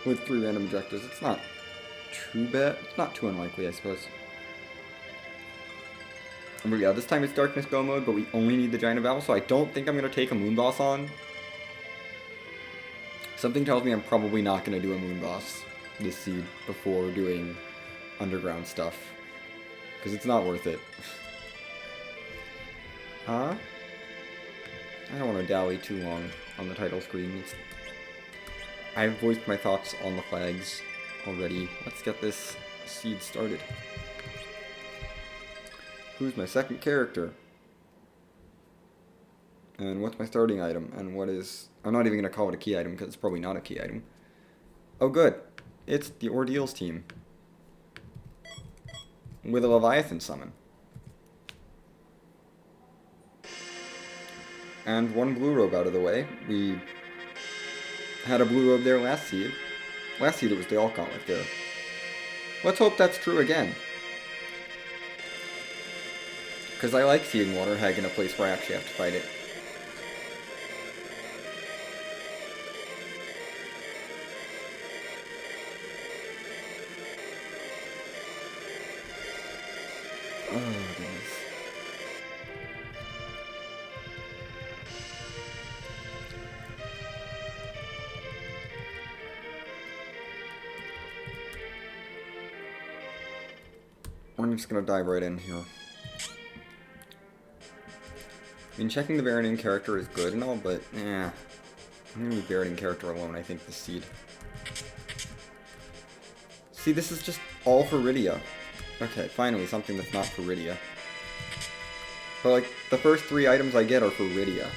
with 3 random objectives. It's not too bad. It's not too unlikely, I suppose. But yeah, this time it's Darkness Go mode, but we only need the Giant of Battle, so I don't think I'm going to take a Moon Boss on. Something tells me I'm probably not going to do a Moon Boss this seed before doing underground stuff. Because it's not worth it. Huh? I don't want to dally too long on the title screen. I've voiced my thoughts on the flags already. Let's get this seed started. Who's my second character? And what's my starting item? And what is... I'm not even going to call it a key item because it's probably not a key item. Oh good. It's the Ordeals team. With a Leviathan summon. And 1 blue robe out of the way. We had a blue robe there last seed. Last seed it was the All-Gauntlet there. Let's hope that's true again. Because I like seeing Water Hag in a place where I actually have to fight it. Oh, goodness. I'm just gonna dive right in here. I mean, checking the Baronin character is good and all, but, I'm gonna leave Baronin character alone, I think, this seed. See, this is just all for Rydia. Okay, finally, something that's not for Rydia. But, like, the first 3 items I get are for Rydia.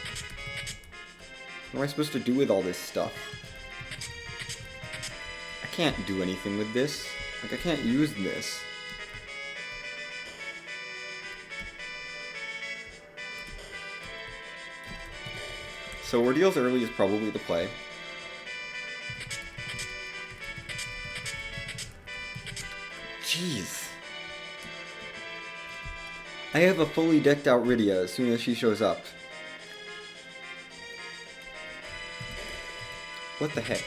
What am I supposed to do with all this stuff? I can't do anything with this. Like, I can't use this. So Ordeals early is probably the play. Jeez. I have a fully decked out Rydia as soon as she shows up. What the heck?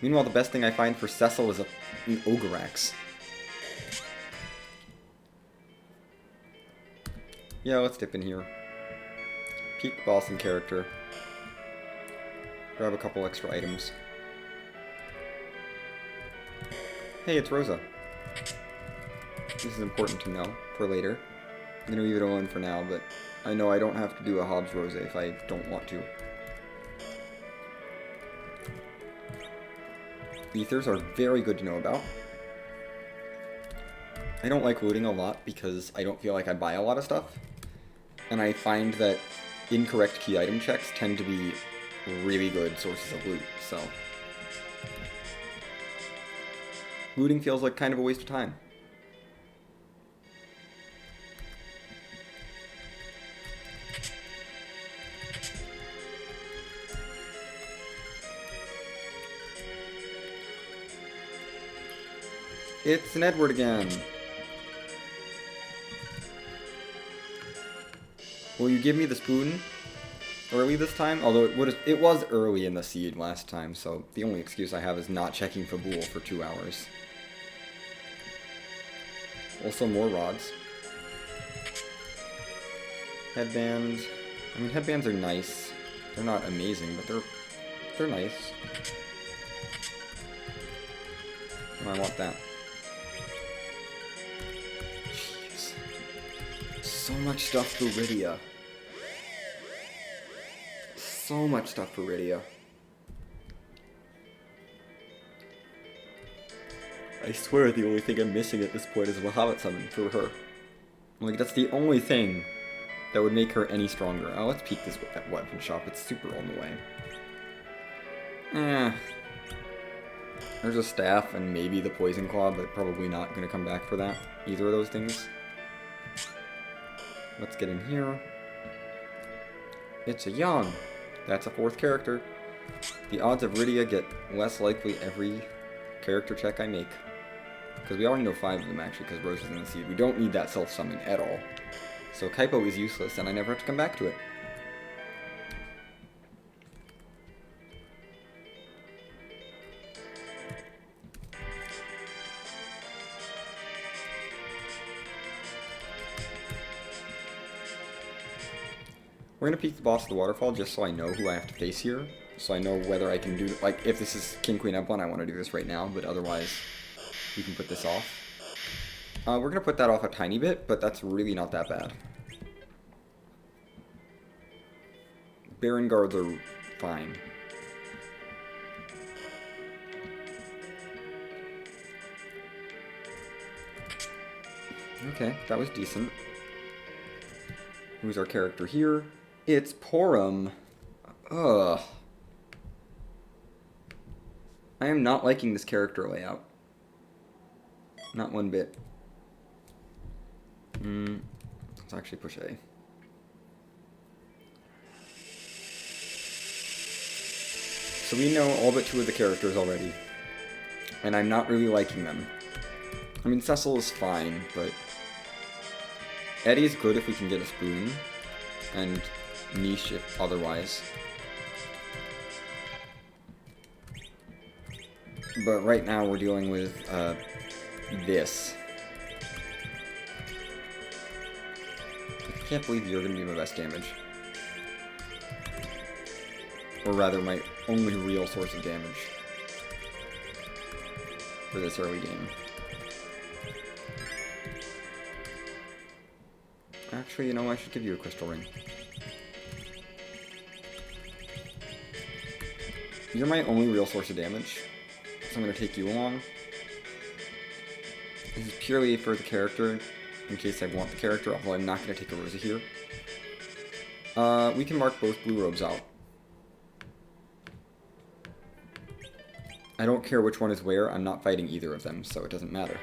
Meanwhile, the best thing I find for Cecil is an Ogreax. Yeah, let's dip in here. Peak boss and character. Grab a couple extra items. Hey, it's Rosa. This is important to know for later. I'm gonna leave it alone for now, but I know I don't have to do a Hobbs Rosa if I don't want to. Ethers are very good to know about. I don't like looting a lot because I don't feel like I buy a lot of stuff. And I find that incorrect key item checks tend to be really good sources of loot, so... looting feels like kind of a waste of time. It's an Edward again! Will you give me the spoon early this time? Although it was early in the seed last time, so the only excuse I have is not checking Fabul for 2 hours. Also more rods. Headband. I mean, headbands are nice. They're not amazing, but they're nice. And I want that. Jeez. So much stuff for Rydia. So much stuff for Rydia. I swear the only thing I'm missing at this point is a Bahamut summon for her. Like, that's the only thing that would make her any stronger. Oh, let's peek this weapon shop. It's super on the way. There's a staff and maybe the poison claw, but probably not going to come back for that. Either of those things. Let's get in here. It's a Yang. That's a 4th character. The odds of Rydia get less likely every character check I make. Because we already know 5 of them, actually, because Rose is in the seed. We don't need that self-summon at all. So Kaipo is useless, and I never have to come back to it. We're gonna peek the boss of the waterfall just so I know who I have to face here. So I know whether I can do, like, if this is King, Queen, F1, I want to do this right now, but otherwise we can put this off. We're gonna put that off a tiny bit, but that's really not that bad. Baron guards are fine. Okay, that was decent. Who's our character here? It's Porum. Ugh. I am not liking this character layout. Not one bit. Let's actually push A. So we know all but 2 of the characters already. And I'm not really liking them. I mean, Cecil is fine, but Eddie's good if we can get a spoon, and niche if otherwise. But right now we're dealing with this. I can't believe you're going to be my best damage. Or rather, my only real source of damage for this early game. Actually, you know, I should give you a crystal ring. You're my only real source of damage, so I'm going to take you along. This is purely for the character, in case I want the character, although I'm not going to take a Rosa here. We can mark both blue robes out. I don't care which one is where, I'm not fighting either of them, so it doesn't matter.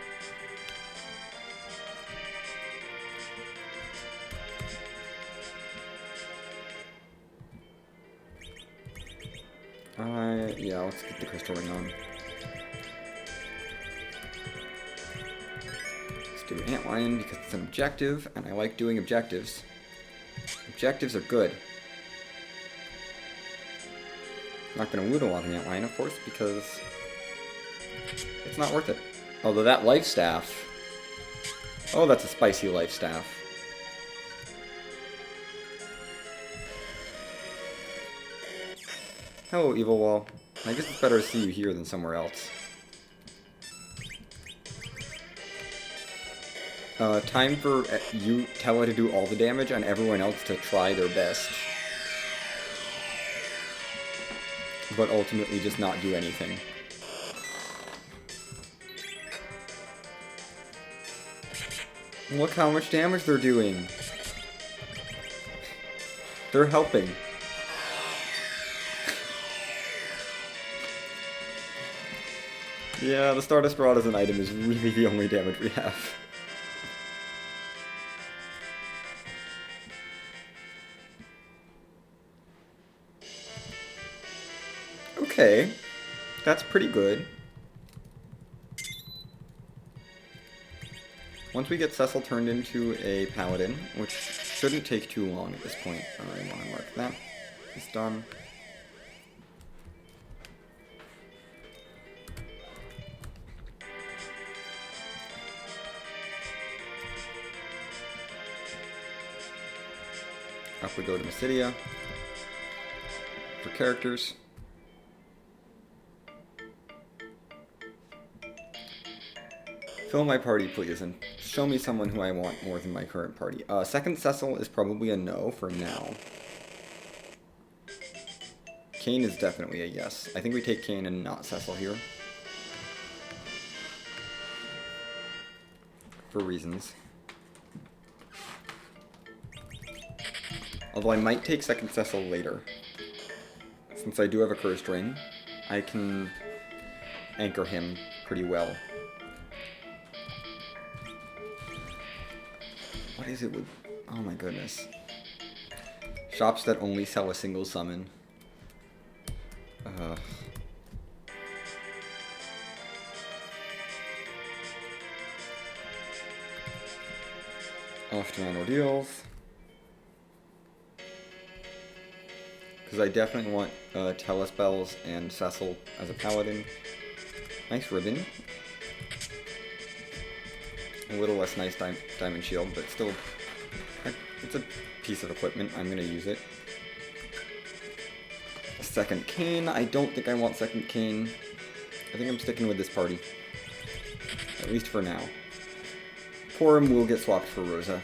Yeah, let's get the crystal ring on. Let's do Antlion because it's an objective, and I like doing objectives. Objectives are good. I'm not going to loot a lot of Antlion, of course, because it's not worth it. Although that life staff... Oh, that's a spicy life staff. Hello, Evil Wall. I guess it's better to see you here than somewhere else. Time for you, Tella, to do all the damage and everyone else to try their best. But ultimately just not do anything. Look how much damage they're doing. They're helping. Yeah, the Stardust Rod as an item is really the only damage we have. Okay, that's pretty good. Once we get Cecil turned into a paladin, which shouldn't take too long at this point, I want to mark that. It's done. Up we go to Mysidia for characters. Fill my party, please, and show me someone who I want more than my current party. Second Cecil is probably a no for now. Kane is definitely a yes. I think we take Kane and not Cecil here. For reasons. Although I might take second Cecil later. Since I do have a cursed ring, I can anchor him pretty well. What is it with... Oh my goodness. Shops that only sell a single summon. Off to my ordeals. Because I definitely want Telespells and Cecil as a paladin. Nice ribbon. A little less nice diamond shield, but still, it's a piece of equipment. I'm going to use it. Second cane. I don't think I want second cane. I think I'm sticking with this party. At least for now. Porum will get swapped for Rosa.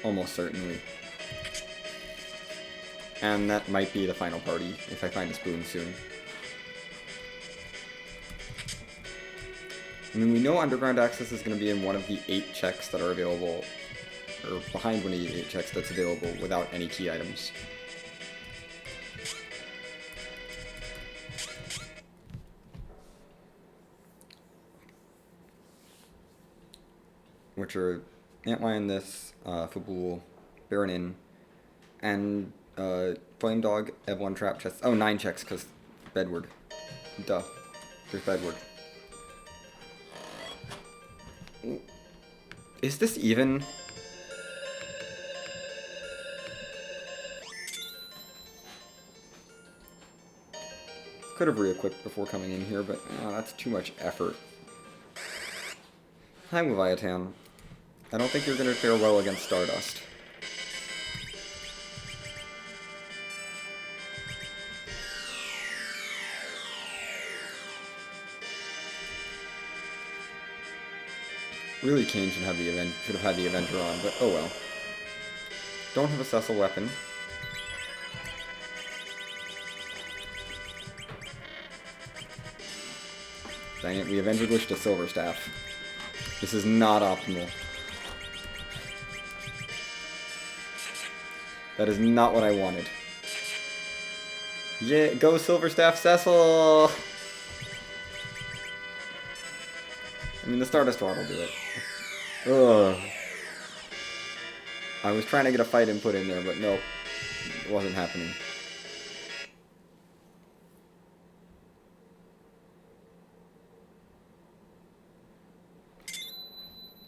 Almost certainly. And that might be the final party, if I find a spoon soon. I mean, we know underground access is going to be in one of the 8 checks that are available, or behind one of the 8 checks that's available without any key items. Which are Antlion this, Fabul, Baron Inn, and Flame Dog, Evelyn Trap Chest. Oh, 9 checks, because Bedward. Duh. There's Bedward. Is this even? Could have re-equipped before coming in here, but that's too much effort. Hi, Leviathan. I don't think you're going to fare well against Stardust. Really, Kane should have had the Avenger on, but oh well. Don't have a Cecil weapon. Dang it, we Avenger glitched a Silver Staff. This is not optimal. That is not what I wanted. Yeah, go Silver Staff Cecil! I mean, the Stardust Rod will do it. Ugh. I was trying to get a fight input in there, but nope. It wasn't happening.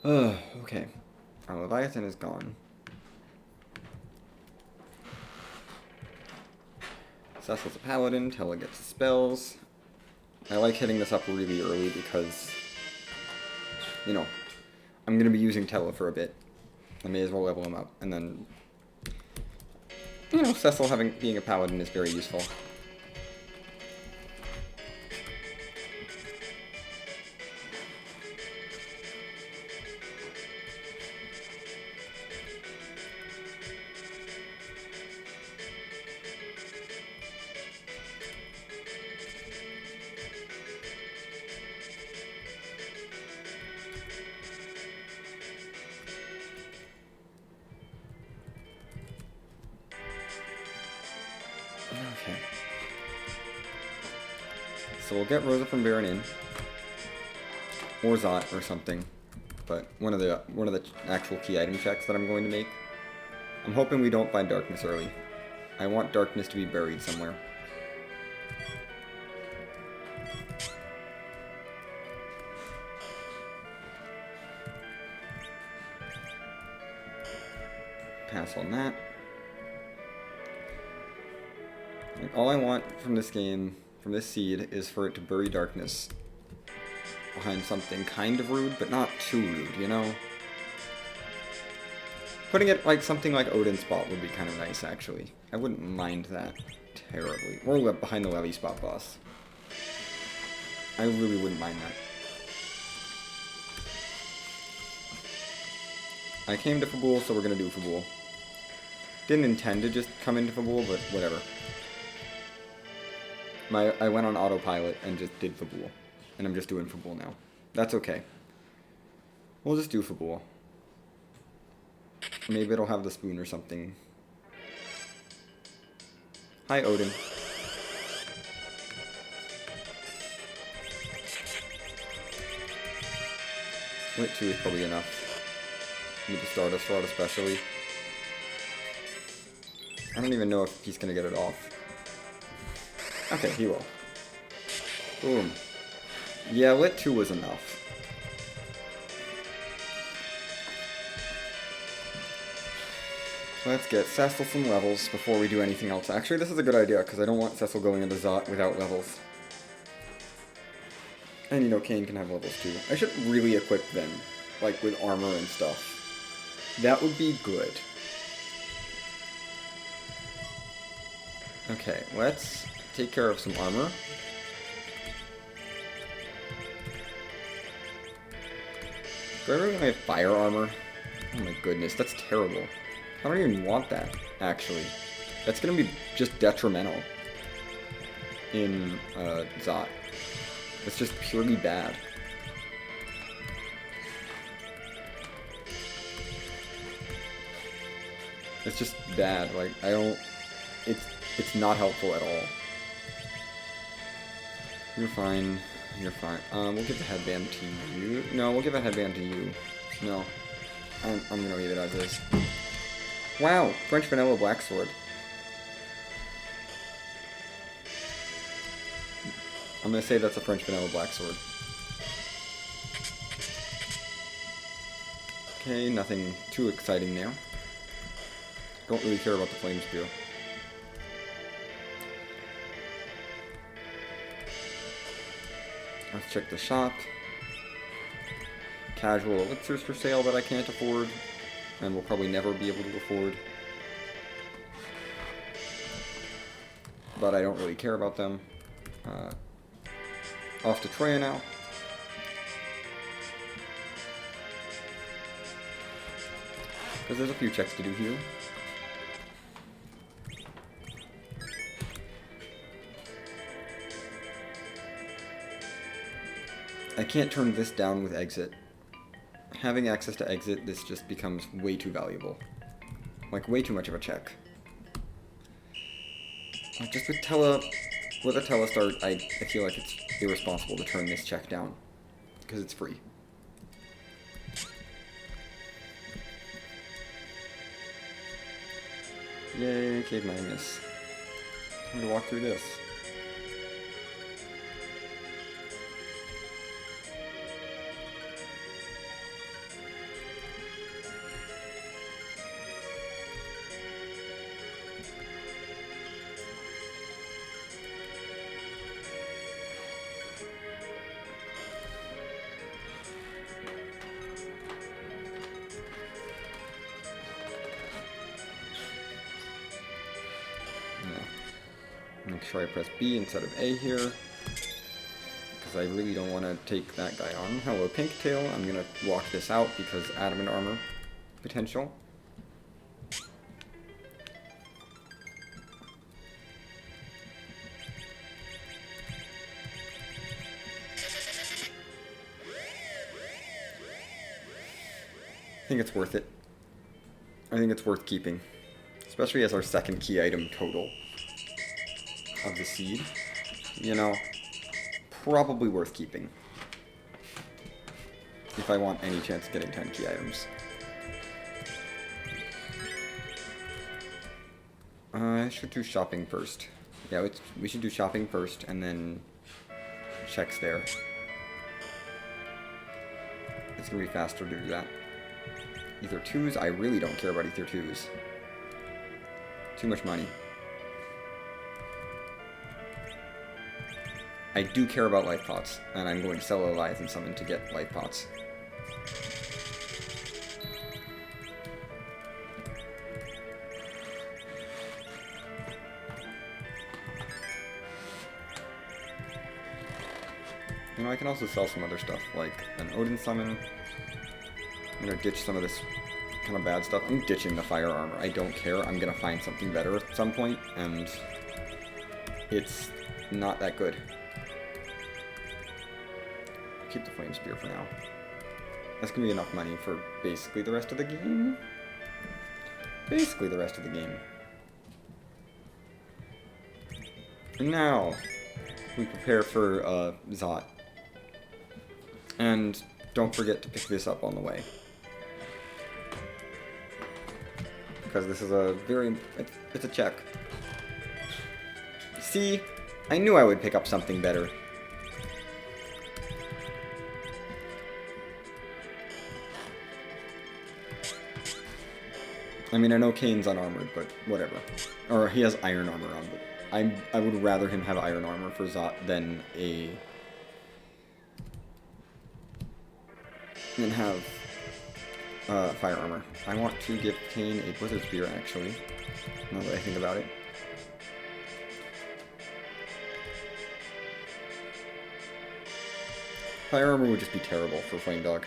Okay. Our Leviathan is gone. Cecil's a paladin, Tella gets spells. I like hitting this up really early because, you know, I'm going to be using Tella for a bit. I may as well level him up. And then, you know, Cecil being a paladin is very useful. Okay. So we'll get Rosa from Baron Inn. Or Zot or something. But one of the actual key item checks that I'm going to make. I'm hoping we don't find darkness early. I want darkness to be buried somewhere. Pass on that. Like, all I want from this game, from this seed, is for it to bury darkness behind something kind of rude, but not too rude, you know? Putting it like something like Odin's Spot would be kind of nice, actually. I wouldn't mind that terribly. Or behind the Levy Spot boss. I really wouldn't mind that. I came to Fabul, so we're gonna do Fabul. Didn't intend to just come into Fabul, but whatever. I went on autopilot and just did Fabul. And I'm just doing Fabul now. That's okay. We'll just do Fabul. Maybe it'll have the spoon or something. Hi, Odin. Lit 2 is probably enough. With the Stardust Rod especially. I don't even know if he's gonna get it off. Okay, he will. Boom. Yeah, Lit 2 was enough. Let's get Cecil some levels before we do anything else. Actually, this is a good idea, because I don't want Cecil going into Zot without levels. And, you know, Kane can have levels too. I should really equip them, like with armor and stuff. That would be good. Okay, let's take care of some armor. Do I really have fire armor? Oh my goodness, that's terrible. I don't even want that, actually. That's gonna be just detrimental in Zot. It's just purely bad. It's just bad. Like, I don't... It's not helpful at all. You're fine. You're fine. We'll give the headband to you. No, we'll give a headband to you. No. I'm gonna leave it as is. Wow! French vanilla black sword. I'm gonna say that's a French vanilla black sword. Okay, nothing too exciting now. Don't really care about the flame spear. Let's check the shop. Casual elixirs for sale that I can't afford, and will probably never be able to afford. But I don't really care about them. Off to Troya now. Because there's a few checks to do here. I can't turn this down with exit. Having access to exit, this just becomes way too valuable. Like, way too much of a check. Like, just with a telestart, I feel like it's irresponsible to turn this check down. Because it's free. Yay, Cave Magnus. Time to walk through this. Make sure I press B instead of A here, because I really don't want to take that guy on. Hello, Pinktail. I'm going to walk this out because adamant armor potential. I think it's worth it. I think it's worth keeping, especially as our second key item total of the seed. You know, probably worth keeping if I want any chance of getting 10 key items. I should do shopping first. Yeah, we should do shopping first and then checks there. It's gonna be faster to do that. Ether 2s, I really don't care about Ether 2s. Too much money. I do care about life pots, and I'm going to sell a Leviathan Summon to get life pots. You know, I can also sell some other stuff, like an Odin Summon. I'm gonna ditch some of this kind of bad stuff. I'm ditching the fire armor. I don't care. I'm gonna find something better at some point, and it's not that good. Keep the flame spear for now. That's gonna be enough money for basically the rest of the game. Basically the rest of the game. And now, we prepare for Zot. And don't forget to pick this up on the way. Because this is a very... it's a check. See? I knew I would pick up something better. I mean, I know Kane's unarmored, but whatever. Or he has iron armor on, but I would rather him have iron armor for Zot than have fire armor. I want to give Kane a Blizzard Spear, actually, now that I think about it. Fire armor would just be terrible for Flame Dog.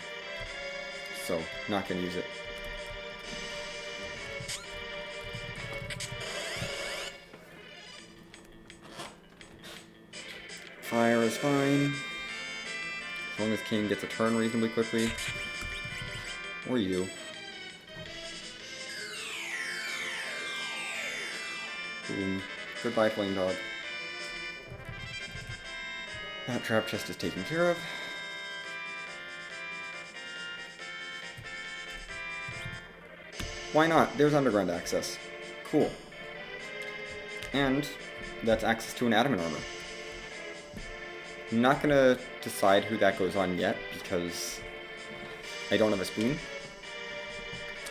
So, not gonna use it. Fire is fine. As long as King gets a turn reasonably quickly. Or you. Boom. Goodbye, Flame Dog. That trap chest is taken care of. Why not? There's underground access. Cool. And that's access to an adamant armor. I'm not gonna decide who that goes on yet because I don't have a spoon.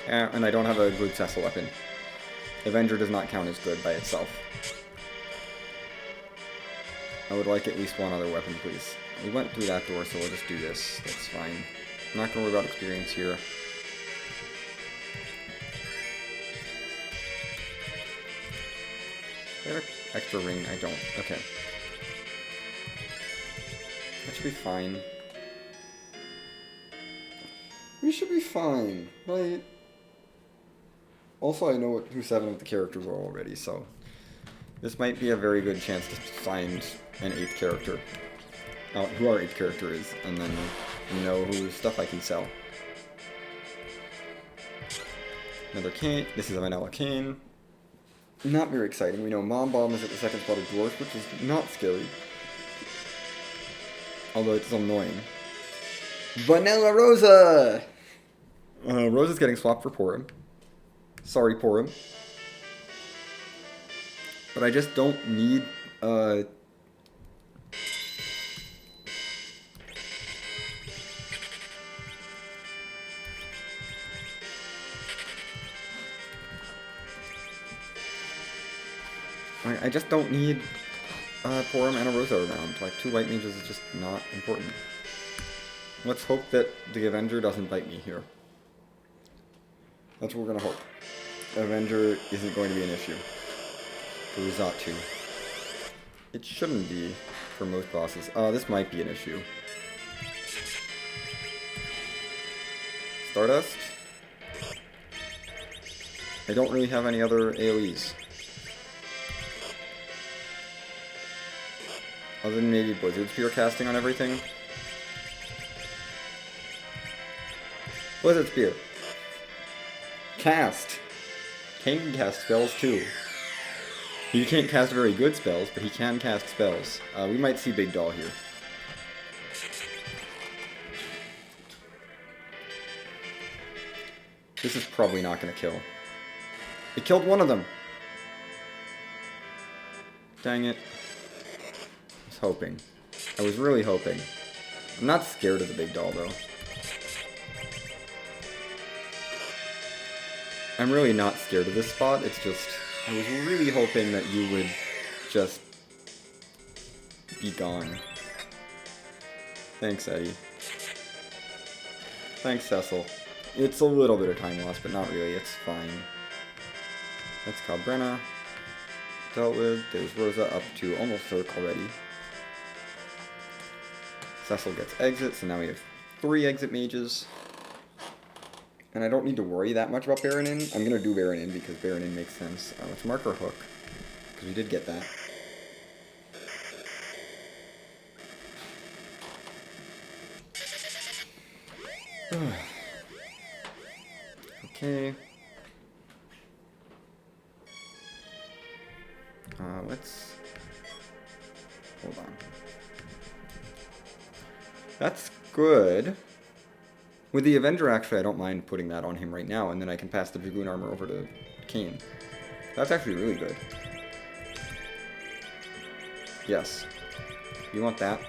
And I don't have a good Cecil weapon. Avenger does not count as good by itself. I would like at least one other weapon, please. We went through that door, so we'll just do this. That's fine. I'm not gonna worry about experience here. Do I have an extra ring? I don't. Okay. That should be fine. We should be fine, right? Also, I know who 7 of the characters are already, so this might be a very good chance to find an 8th character. Who our 8th character is, and then know whose stuff I can sell. Another cane. This is a vanilla cane. Not very exciting. We know Mom Bomb is at the 2nd spot of Dwarf, which is not scary. Although it's annoying. Vanilla Rosa! Rosa's getting swapped for Porum. Sorry, Porum. But I just don't need, I just don't need Porum and a Rosa around. Like, 2 white mages is just not important. Let's hope that the Avenger doesn't bite me here. That's what we're gonna hope. Avenger isn't going to be an issue. For Uzatu. It shouldn't be for most bosses. This might be an issue. Stardust? I don't really have any other AoEs. Other than maybe Blizzard Spear casting on everything. Blizzard Spear. Cast. Kane can cast spells too. He can't cast very good spells, but he can cast spells. We might see Big Doll here. This is probably not going to kill. It killed one of them. Dang it. I was hoping. I was really hoping. I'm not scared of the Big Doll, though. I'm really not scared of this spot. It's just, I was really hoping that you would just be gone. Thanks, Eddie. Thanks, Cecil. It's a little bit of time loss, but not really. It's fine. That's Cabrena. Dealt with. There's Rosa up to almost Cirque already. Cecil gets exit, so now we have 3 exit mages. And I don't need to worry that much about Baronin. I'm going to do Baronin because Baronin makes sense. Let's mark our hook, because we did get that. Okay. Let's... Hold on. That's good. With the Avenger, actually, I don't mind putting that on him right now, and then I can pass the Dragoon armor over to Kane. That's actually really good. Yes. You want that?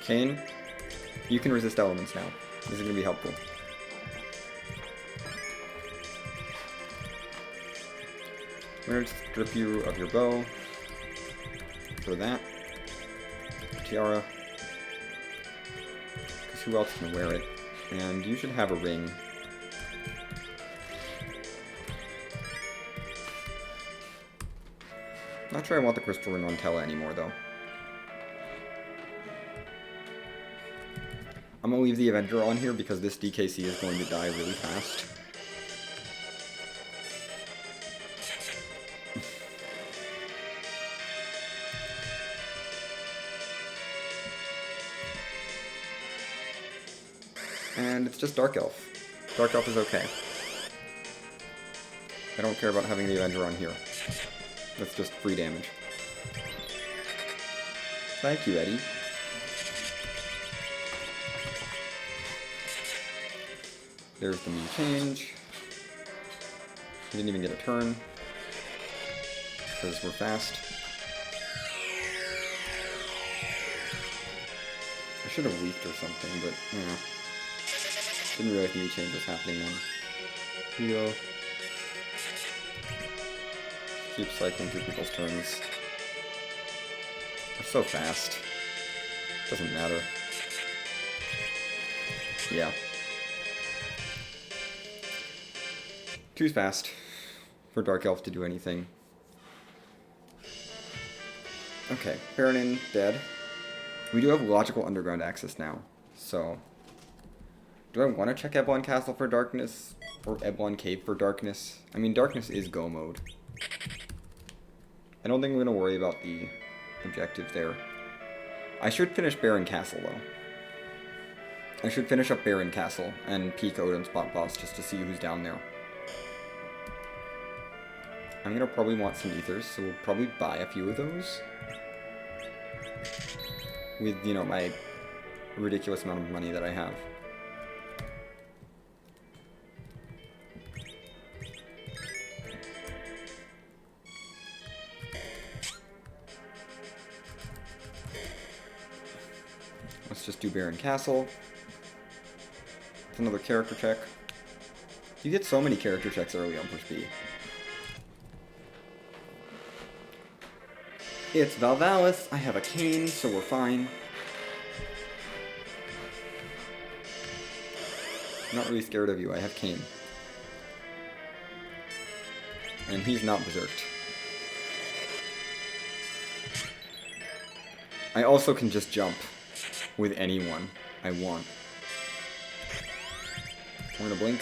Kane, you can resist elements now. This is going to be helpful. I'm going to strip you of your bow. For that. Tiara. Who else can wear it? And you should have a ring. Not sure I want the crystal ring on Tella anymore, though. I'm gonna leave the Avenger on here because this DKC is going to die really fast. And it's just Dark Elf. Dark Elf is okay. I don't care about having the Avenger on here. That's just free damage. Thank you, Eddie. There's the mean change. We didn't even get a turn. Because we're fast. I should have leaped or something, but, yeah. Didn't realize the mean change was happening then. Heal. Keep cycling through people's turns. We're so fast. Doesn't matter. Yeah. Too fast for Dark Elf to do anything. Okay, Baronin dead. We do have logical underground access now, so... Do I want to check Eblon Castle for darkness? Or Eblon Cave for darkness? I mean, darkness is go mode. I don't think we're going to worry about the objective there. I should finish Baron Castle, though. I should finish up Baron Castle and peek Odin's Spot Boss just to see who's down there. I'm going to probably want some ethers, so we'll probably buy a few of those. With, you know, my ridiculous amount of money that I have. Let's just do Baron Castle. It's another character check. You get so many character checks early on push B. It's Valvalis. I have a cane, so we're fine. I'm not really scared of you. I have cane. And he's not berserked. I also can just jump with anyone I want. We're gonna blink.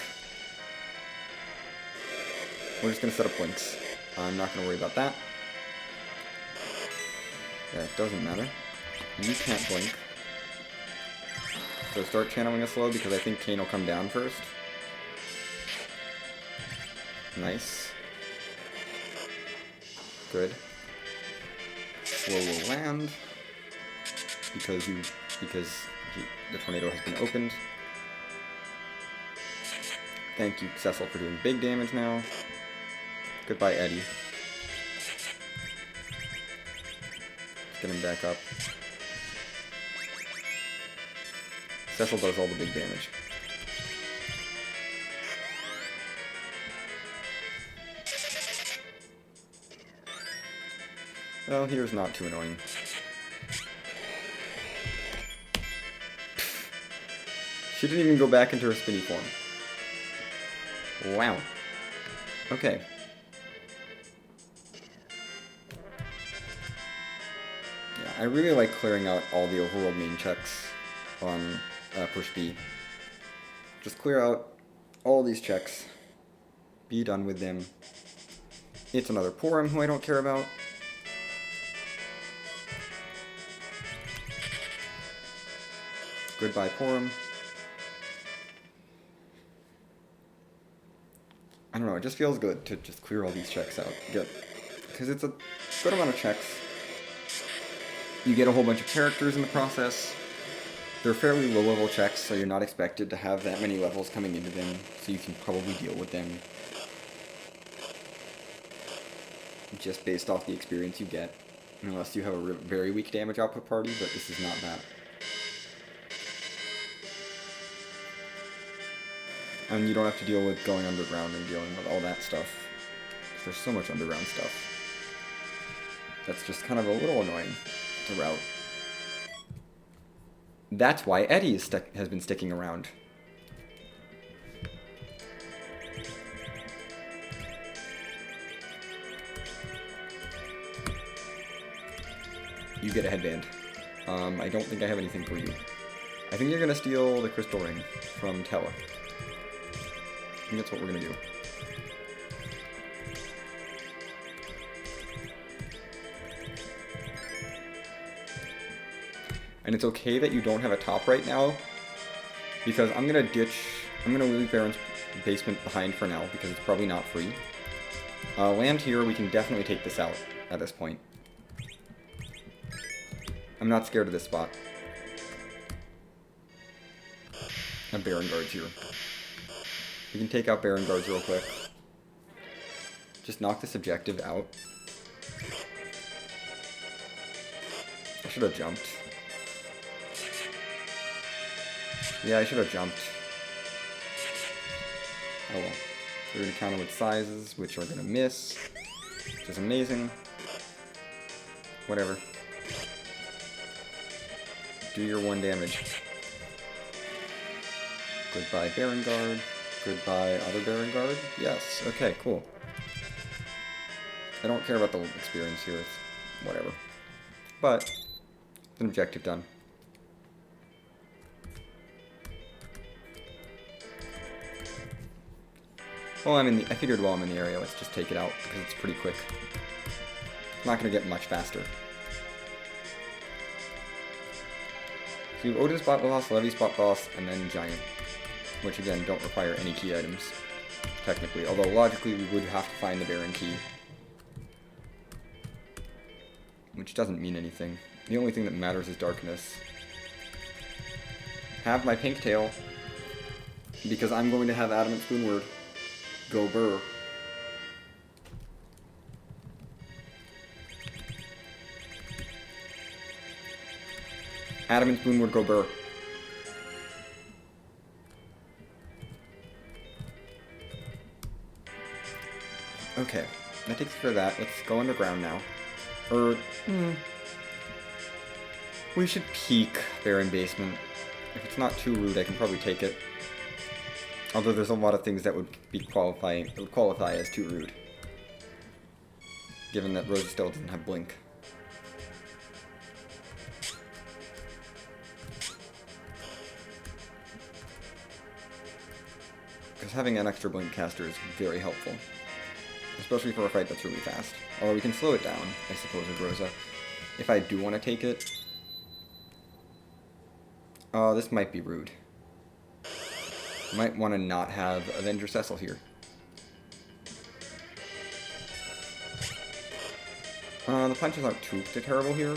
We're just gonna set up blinks. I'm not gonna worry about that. Yeah, it doesn't matter. You can't blink. So start channeling a slow because I think Kane will come down first. Nice. Good. Slow will land. Because the tornado has been opened. Thank you, Cecil, for doing big damage now. Goodbye, Eddie. Let's get him back up. Cecil does all the big damage. Well, here's not too annoying. She didn't even go back into her spinny form. Wow. Okay. Yeah, I really like clearing out all the overworld main checks on push B. Just clear out all these checks. Be done with them. It's another Porum who I don't care about. Goodbye, Porum. I don't know, it just feels good to just clear all these checks out. Because it's a good amount of checks. You get a whole bunch of characters in the process. They're fairly low-level checks, so you're not expected to have that many levels coming into them, so you can probably deal with them just based off the experience you get. Unless you have a very weak damage output party, but this is not that. And you don't have to deal with going underground and dealing with all that stuff. There's so much underground stuff. That's just kind of a little annoying to route. That's why Eddie has been sticking around. You get a headband. I don't think I have anything for you. I think you're gonna steal the crystal ring from Tella. I think that's what we're gonna do. And it's okay that you don't have a top right now, because I'm gonna leave Baron's basement behind for now, because it's probably not free. Land here, we can definitely take this out at this point. I'm not scared of this spot. And Baron guards here. We can take out Baron guards real quick. Just knock this objective out. I should have jumped. Yeah, I should have jumped. Oh well. We're going to counter with sizes, which are going to miss, which is amazing. Whatever. Do your 1 damage. Goodbye, Baron Guard. Goodbye, other Baron Guard. Yes, okay, cool. I don't care about the experience here, it's whatever. But, it's an objective done. Well, I figured while I'm in the area, let's just take it out, because it's pretty quick. It's not going to get much faster. So you have Odin spot boss, Levy spot boss, and then Giant. Which again, don't require any key items, technically. Although logically we would have to find the Baron key. Which doesn't mean anything. The only thing that matters is darkness. Have my pink tail, because I'm going to have Adamant Spoonword. Go burr. Adamant Spoonword, go burr. Okay, that takes care of that. Let's go underground now. We should peek Baron Basement. If it's not too rude, I can probably take it. Although there's a lot of things that would qualify as too rude. Given that Rosa still doesn't have Blink. Because having an extra Blink caster is very helpful. Especially for a fight that's really fast. Although we can slow it down, I suppose, with Rosa. If I do want to take it. Oh, this might be rude. Might want to not have Avenger Cecil here. The punches aren't too terrible here.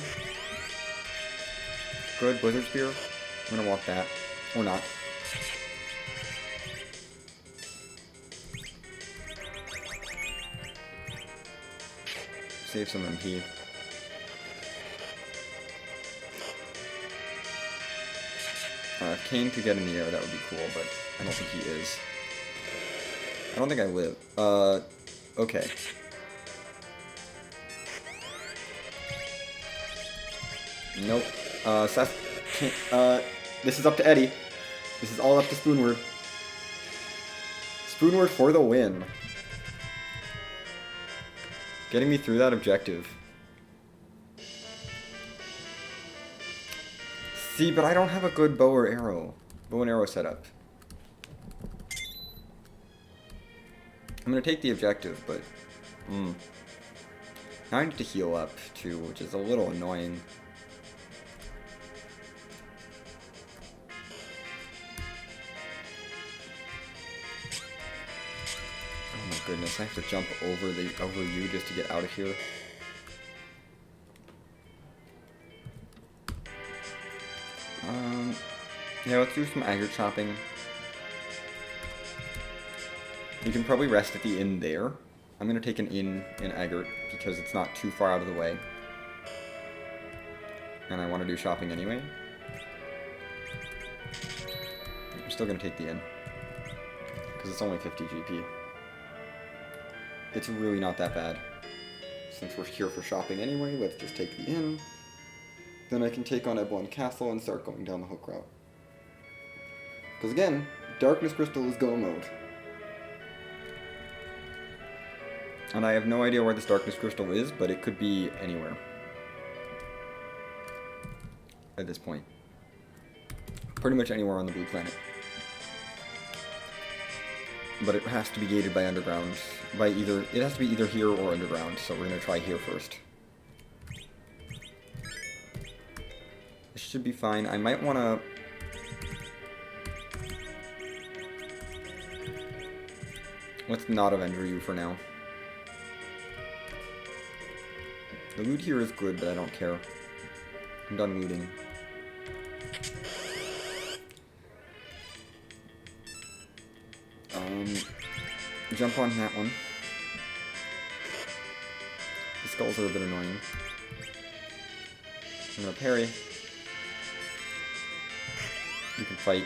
Good, Blizzard Spear. I'm gonna want that. Or not. Save some MP. If Kane could get in the air, that would be cool, but I don't think he is. I don't think I live. Okay. Nope. Seth, this is up to Eddie. This is all up to Spoonword. Spoonword for the win. Getting me through that objective. See, but I don't have a good bow and arrow setup. I'm gonna take the objective, but now I need to heal up too, which is a little annoying. Oh my goodness, I have to jump over you just to get out of here. Yeah, let's do some agate chopping. You can probably rest at the inn there. I'm gonna take an inn in agate because it's not too far out of the way. And I want to do shopping anyway. I'm still gonna take the inn. Because it's only 50 GP. It's really not that bad. Since we're here for shopping anyway, let's just take the inn. Then I can take on Eblon Castle and start going down the hook route. Because again, Darkness Crystal is go mode. And I have no idea where this Darkness Crystal is, but it could be anywhere. At this point. Pretty much anywhere on the blue planet. But it has to be gated by underground. It has to be either here or underground, so we're gonna try here first. This should be fine. I might wanna... Let's not Avenger you for now. The loot here is good, but I don't care. I'm done looting. Jump on that one. The skulls are a bit annoying. I'm gonna parry. You can fight.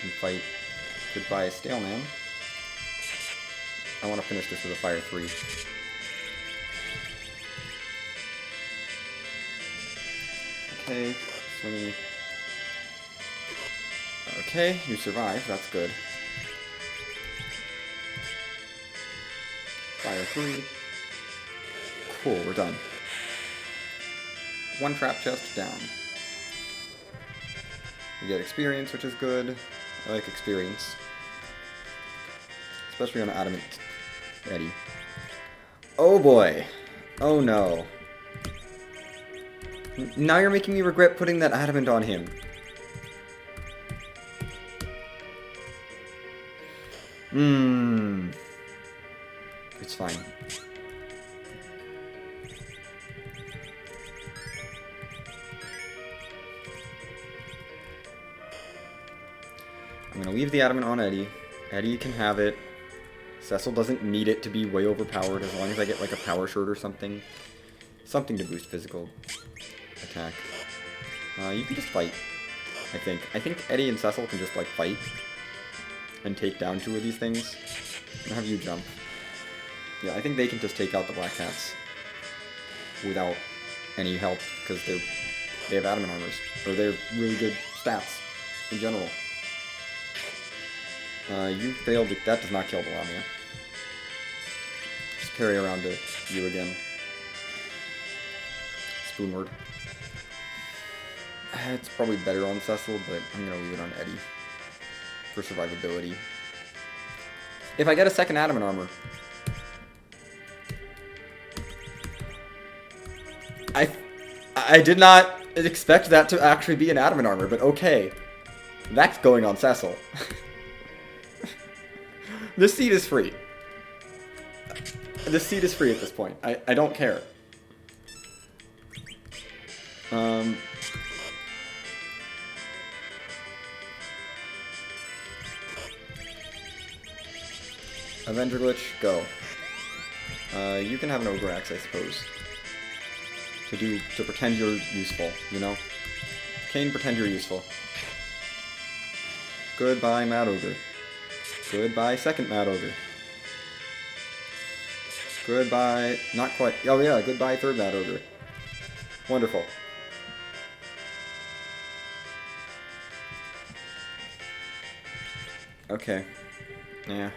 You can fight. Goodbye, Stale Man. I want to finish this with a Fire 3. Okay, swingy. Okay, you survived, that's good. Fire 3. Cool, we're done. One trap chest down. We get experience, which is good. I like experience. Especially on Adamant Eddie. Oh boy. Oh no. Now you're making me regret putting that Adamant on him. It's fine. I'm gonna leave the Adamant on Eddie. Eddie can have it. Cecil doesn't need it to be way overpowered as long as I get like a power shirt or something. Something to boost physical attack. You can just fight, I think. I think Eddie and Cecil can just like fight and take down two of these things. And have you jump. Yeah, I think they can just take out the Black Cats without any help because they have adamant armors. Or they're really good stats in general. You failed. That does not kill the Lamia. Just carry around to you again. Spoonward. It's probably better on Cecil, but I'm gonna leave it on Eddie for survivability. If I get a second adamant armor, I did not expect that to actually be an adamant armor, but okay. That's going on Cecil. This seat is free. This seat is free at this point. I don't care. Avenger Glitch, go. You can have an Ogre Axe, I suppose. To pretend you're useful, you know? Kane, pretend you're useful. Goodbye, Mad Ogre. Goodbye, second Mad Ogre. Goodbye, not quite. Oh yeah, goodbye, third Mad Ogre. Wonderful. Okay. Yeah.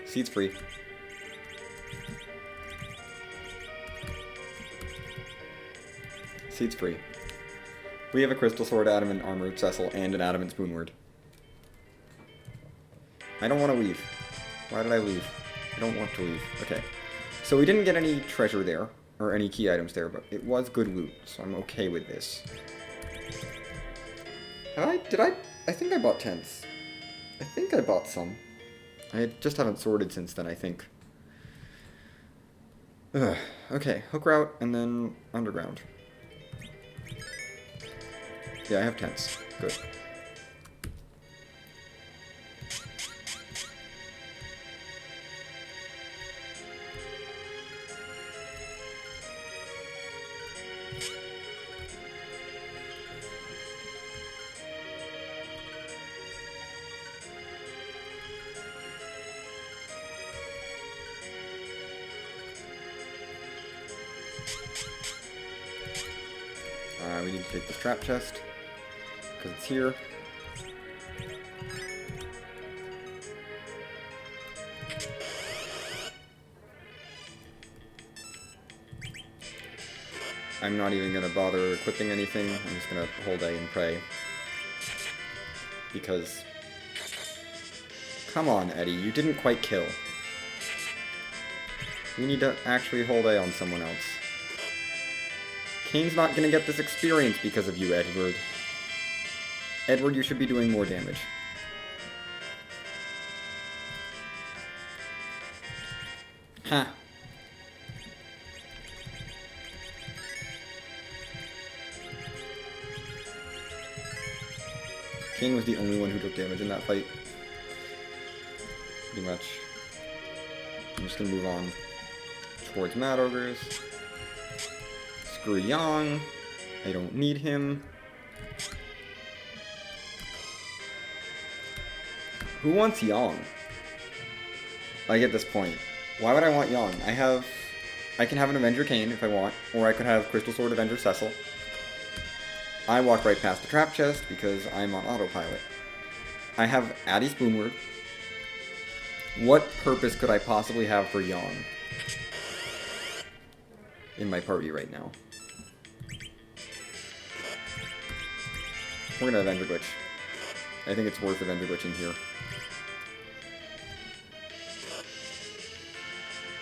Seat's free. Seat's free. We have a Crystal Sword, Adamant Armor, Cecil, and an Adamant Spoonward. I don't want to leave. Why did I leave? I don't want to leave. Okay. So we didn't get any treasure there, or any key items there, but it was good loot, so I'm okay with this. I think I bought tents. I think I bought some. I just haven't sorted since then, I think. Ugh. Okay, hook route, and then underground. Yeah, I have tents. Good. We need to take this trap chest, because it's here. I'm not even going to bother equipping anything. I'm just going to hold A and pray. Because... Come on, Eddie. You didn't quite kill. We need to actually hold A on someone else. Kane's not going to get this experience because of you, Edward. Edward, you should be doing more damage. Huh. Kane was the only one who took damage in that fight. Pretty much. I'm just gonna move on towards Mad Ogres. Screw Yang. I don't need him. Who wants Yang? Like at this point. Why would I want Yang? I can have an Avenger Kane if I want, or I could have Crystal Sword Avenger Cecil. I walk right past the trap chest because I'm on autopilot. I have Addie's Boomward. What purpose could I possibly have for Yang in my party right now? We're gonna Avenger Glitch. I think it's worth Avenger Glitching here.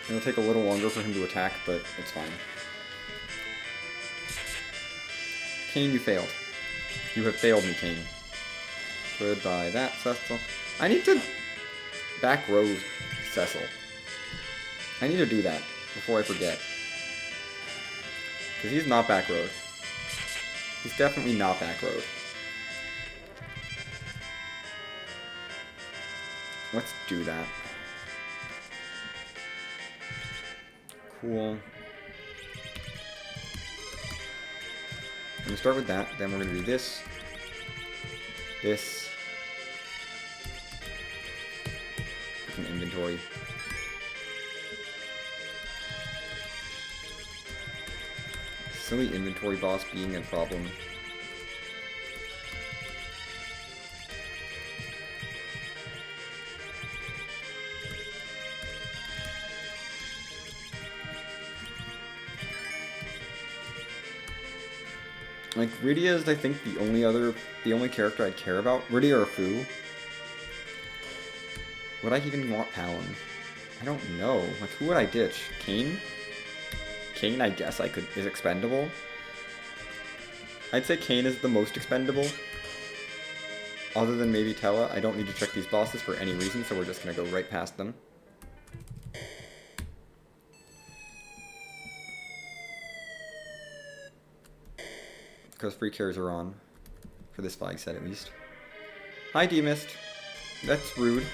It'll take a little longer for him to attack, but it's fine. Kane, you failed. You have failed me, Kane. Goodbye, that Cecil. I need to back row Cecil. I need to do that before I forget. Because he's not back road. He's definitely not back road. Let's do that. Cool. I'm gonna start with that, then we're gonna do this, this, an inventory. Silly inventory boss being a problem. Like, Rydia is, I think, the only character I'd care about. Rydia or Fu. Would I even want Palin? I don't know. Like, who would I ditch? Kane? Kane, I guess is expendable. I'd say Kane is the most expendable. Other than maybe Tella. I don't need to check these bosses for any reason, so we're just gonna go right past them. Because free cares are on. For this flag set, at least. Hi, Demist. That's rude.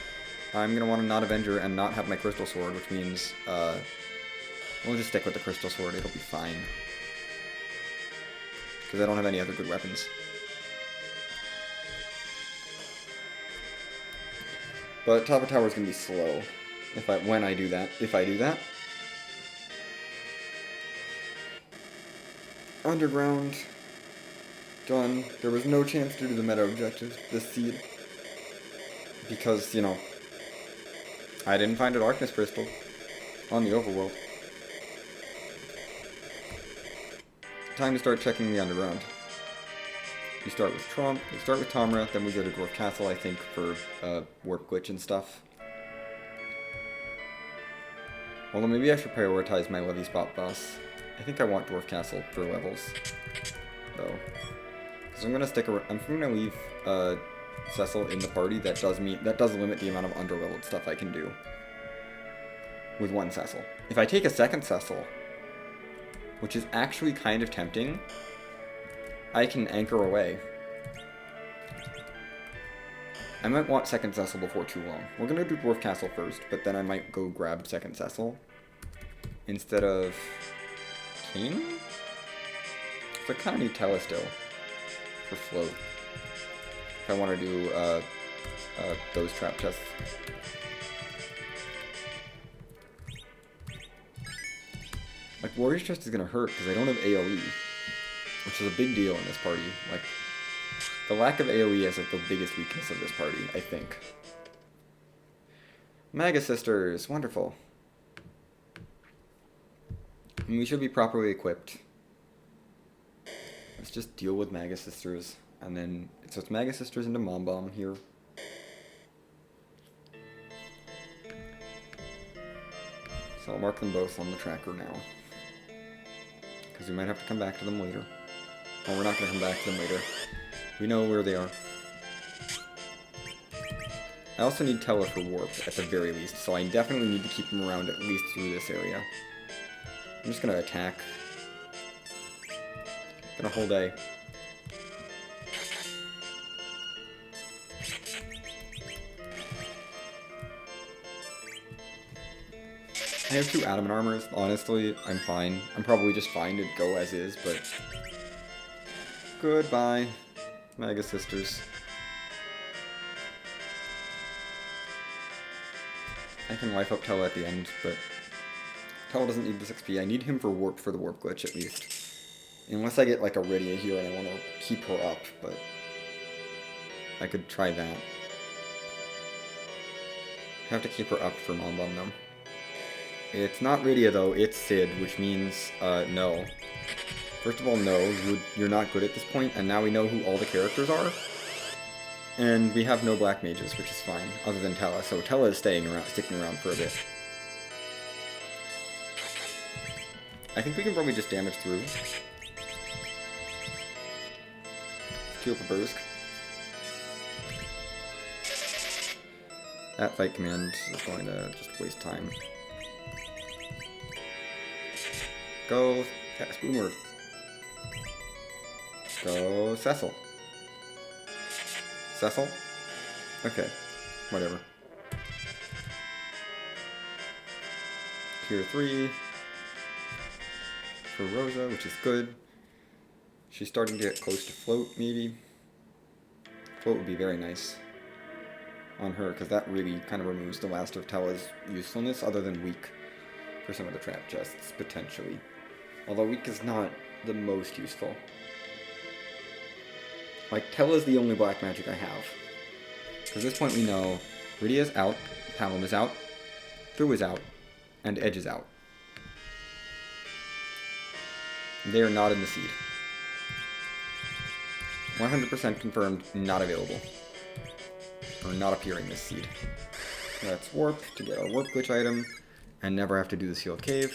I'm gonna want to not Avenger and not have my Crystal Sword, which means, we'll just stick with the Crystal Sword. It'll be fine. Because I don't have any other good weapons. But top of tower is gonna be slow. When I do that. If I do that. Underground. Done. There was no chance to do the meta objectives this seed. Because, you know, I didn't find a Darkness Crystal on the overworld. Time to start checking the underground. You start with Tamra, then we go to Dwarf Castle, I think, for warp glitch and stuff. Although maybe I should prioritize my Levy Spot boss. I think I want Dwarf Castle for levels, though. So I'm gonna leave Cecil in the party. That does limit the amount of underleveled stuff I can do with one Cecil. If I take a second Cecil, which is actually kind of tempting, I can anchor away. I might want second Cecil before too long. We're gonna do Dwarf Castle first, but then I might go grab second Cecil instead of Kane. So I kind of need Tella still. For float. If I want to do those trap chests. Like, Warrior's Chest is going to hurt because I don't have AoE, which is a big deal in this party. Like, the lack of AoE is like the biggest weakness of this party, I think. Mega Sisters, wonderful. And we should be properly equipped. Let's just deal with Maga Sisters, and then so it's Maga Sisters into Mom Bomb here. So I'll mark them both on the tracker now, because we might have to come back to them later. Oh, we're not going to come back to them later. We know where they are. I also need Tella for Warp, at the very least, so I definitely need to keep him around at least through this area. I'm just going to attack. Gonna hold A. I have 2 adamant armors. Honestly, I'm fine. I'm probably just fine to go as is, but... Goodbye, Maga Sisters. I can wipe up Tella at the end, but... Tella doesn't need this XP. I need him for Warp for the Warp glitch, at least. Unless I get, like, a Rydia here and I want to keep her up, but... I could try that. I have to keep her up for Mom Bomb, though. It's not Rydia, though. It's Sid, which means, no. First of all, no. You're not good at this point, and now we know who all the characters are. And we have no black mages, which is fine, other than Tella. So Tella is sticking around for a bit. I think we can probably just damage through. Queue up a Bursk. That fight command is going to just waste time. Go, yeah, Spoonward. Go, Cecil. Cecil? Okay, whatever. Tier 3 for Rosa, which is good. She's starting to get close to Float, maybe. Float would be very nice on her, because that really kind of removes the last of Tella's usefulness, other than Weak for some of the trap chests, potentially. Although Weak is not the most useful. Like, Tella's the only black magic I have. At this point we know Rydia's out, Palom is out, Through is out, and Edge is out. They are not in the seed. 100% confirmed, not available. Or not appearing this seed. Let's warp to get our warp glitch item, and never have to do the sealed cave.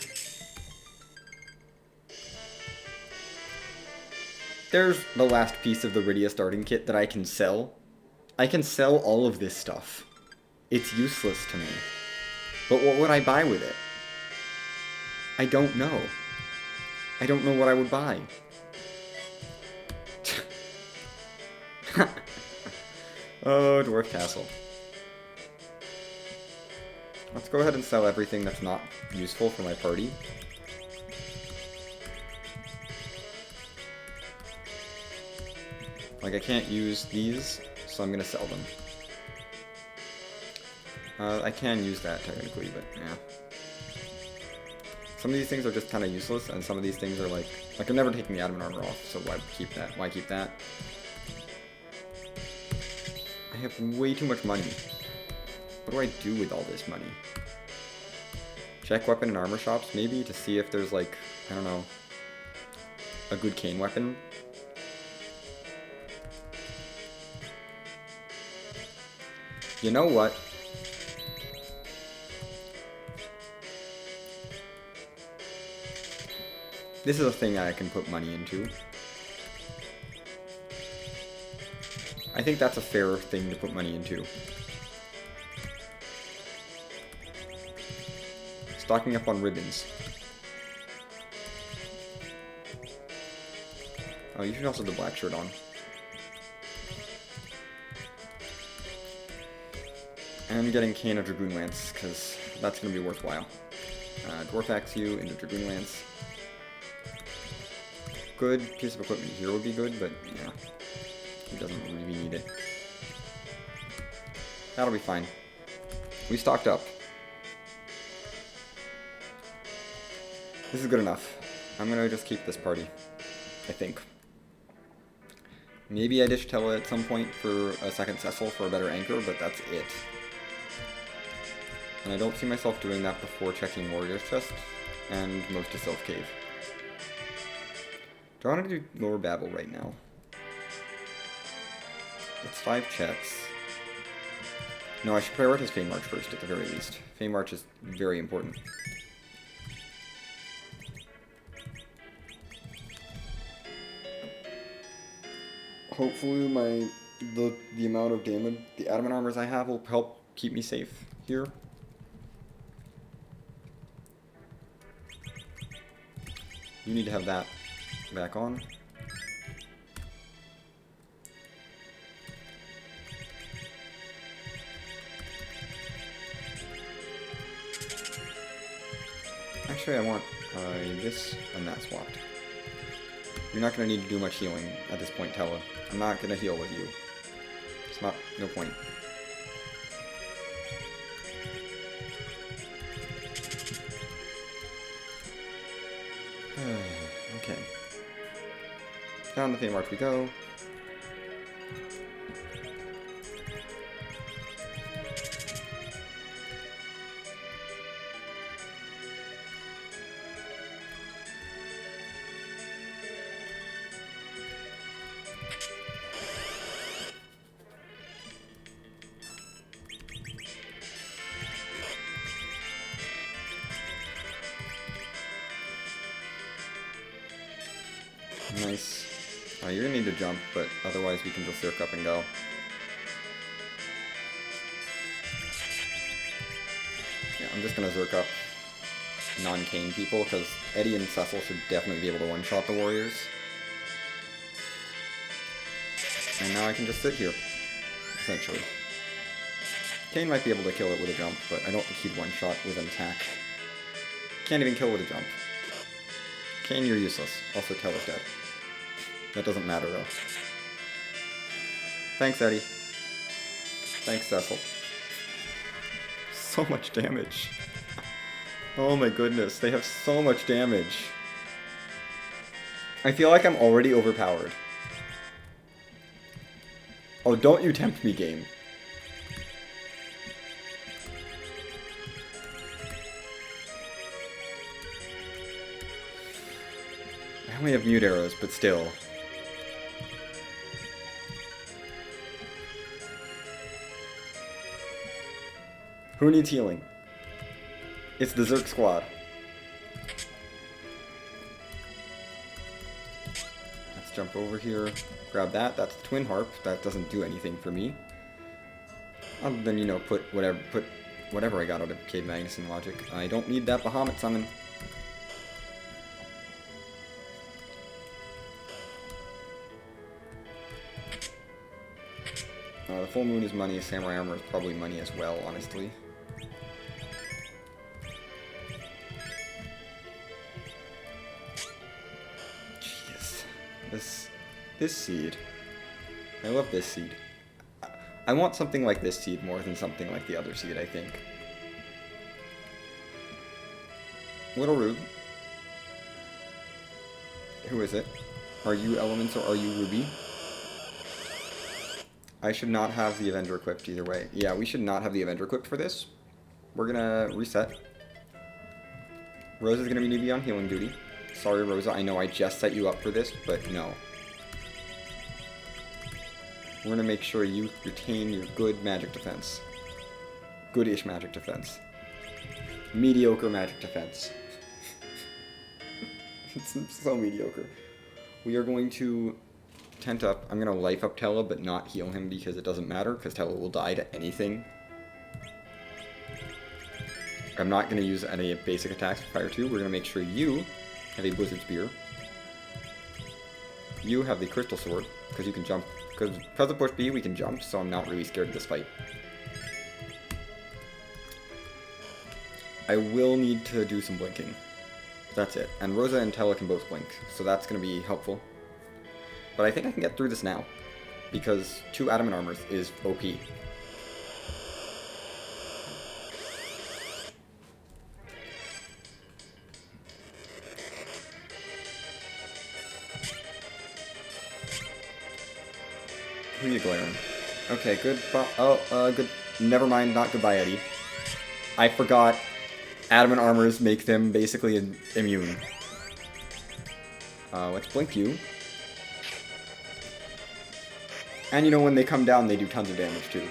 There's the last piece of the Rydia starting kit that I can sell. I can sell all of this stuff. It's useless to me. But what would I buy with it? I don't know. I don't know what I would buy. Oh, Dwarf Castle. Let's go ahead and sell everything that's not useful for my party. Like, I can't use these, so I'm gonna sell them. I can use that technically, but yeah. Some of these things are just kind of useless, and some of these things are like I'm never taking the adamant armor off, so why keep that? Why keep that? I have way too much money. What do I do with all this money? Check weapon and armor shops, maybe, to see if there's, like, I don't know, a good cane weapon. You know what? This is a thing that I can put money into. I think that's a fair thing to put money into. Stocking up on ribbons. Oh, you should also have the black shirt on. And getting Cane of Dragoon Lance, because that's going to be worthwhile. Dwarf Axe you into Dragoon Lance. Good piece of equipment here would be good, but yeah. He doesn't really need it. That'll be fine. We stocked up. This is good enough. I'm gonna just keep this party, I think. Maybe I dish Tella at some point for a second Cecil for a better anchor, but that's it. And I don't see myself doing that before checking Warrior's Chest and most of Sylph Cave. Do I want to do lower Babel right now? It's 5 checks. No, I should prioritize Fame March first at the very least. Fame March is very important. Hopefully the amount of damage, the adamant armors I have will help keep me safe here. You need to have that back on. Actually, I want this and that swapped. You're not going to need to do much healing at this point, Tella. I'm not going to heal with you. It's not, no point. Okay. Down the Fame March we go. Nice. You're gonna need to jump, but otherwise we can just circ up and go. Yeah, I'm just gonna Zerk up non-Kane people, because Eddie and Cecil should definitely be able to one-shot the warriors. And now I can just sit here, essentially. Kane might be able to kill it with a jump, but I don't think he'd one-shot with an attack. Can't even kill with a jump. Kane, you're useless. Also, Tella's dead. That doesn't matter, though. Thanks, Eddie. Thanks, Cecil. So much damage. Oh my goodness, they have so much damage. I feel like I'm already overpowered. Oh, don't you tempt me, game. I only have mute arrows, but still. Who needs healing? It's the Zerk squad. Let's jump over here, grab that. That's the Twin Harp. That doesn't do anything for me. Other than, you know, put whatever I got out of Cave Magnus and Logic. I don't need that Bahamut summon. The full moon is money. Samurai armor is probably money as well, honestly. This seed. I love this seed. I want something like this seed more than something like the other seed, I think. Little Rube. Who is it? Are you Elements or are you Ruby? I should not have the Avenger equipped either way. Yeah, we should not have the Avenger equipped for this. We're gonna reset. Rosa's gonna be on healing duty. Sorry, Rosa, I know I just set you up for this, but no. We're gonna make sure you retain your good magic defense. Goodish magic defense. Mediocre magic defense. It's so mediocre. We are going to tent up. I'm gonna life up Tella, but not heal him because it doesn't matter, because Tella will die to anything. I'm not gonna use any basic attacks for Fire 2. We're gonna make sure you have a Blizzard Spear. You have the Crystal Sword, because you can jump. Because of push B, we can jump, so I'm not really scared of this fight. I will need to do some blinking. That's it. And Rosa and Tella can both blink, so that's going to be helpful. But I think I can get through this now, because 2 Adamant Armors is OP. Who are you glaring? Okay, good. Good. Never mind, not goodbye, Eddie. I forgot. Adamant armors make them basically immune. Let's blink you. And you know, when they come down, they do tons of damage too.